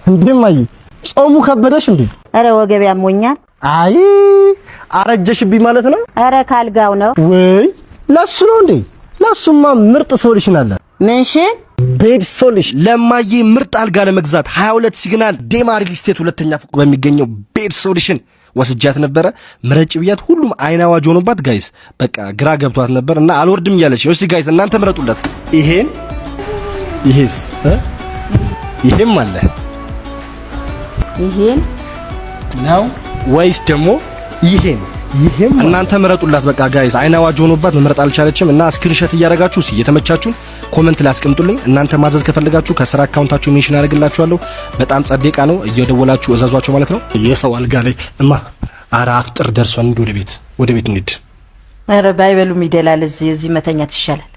እንደማይ ጾሙ ከበደሽ እንዴ? አረ ወገብ ያሞኛል። አይ አረጀሽብኝ ማለት ነው? አረ ካልጋው ነው ወይ ለሱ ነው እንዴ? ለሱማ ምርጥ ሶሉሽን አለ። ምንሽን? ቤድ ሶሉሽን። ለማዬ ምርጥ አልጋ ለመግዛት 22 ሲግናል ዴማ ሪል ስቴት ሁለተኛ ፎቅ በሚገኘው ቤድ ሶሉሽን ወስጃት ነበረ። ምረጭ ብያት ሁሉም አይን አዋጅ ሆኖባት ጋይስ በቃ ግራ ገብቷት ነበር እና አልወርድም እያለች ነው። እስቲ ጋይስ እናንተ ምረጡለት። ይሄስ ይሄም አለ ይሄን ነው ወይስ ደግሞ ይሄም እናንተ ምረጡላት። በቃ ጋይስ አይን አዋጅ ሆኖባት መምረጥ አልቻለችም እና ስክሪንሾት እያደረጋችሁ እስኪ የተመቻችሁን ኮሜንት ላይ አስቀምጡልኝ። እናንተ ማዘዝ ከፈለጋችሁ ከስራ አካውንታችሁ ሜንሽን አደርግላችኋለሁ። በጣም ጸዴቃ ነው፣ እየደወላችሁ እዛዟቸው ማለት ነው። የሰው አልጋ ላይ ኧረ አፍጥር ደርሷል። ወደ ቤት እንሂድ። ኧረ ባይበሉም ይደላል። እዚህ መተኛት ይሻላል።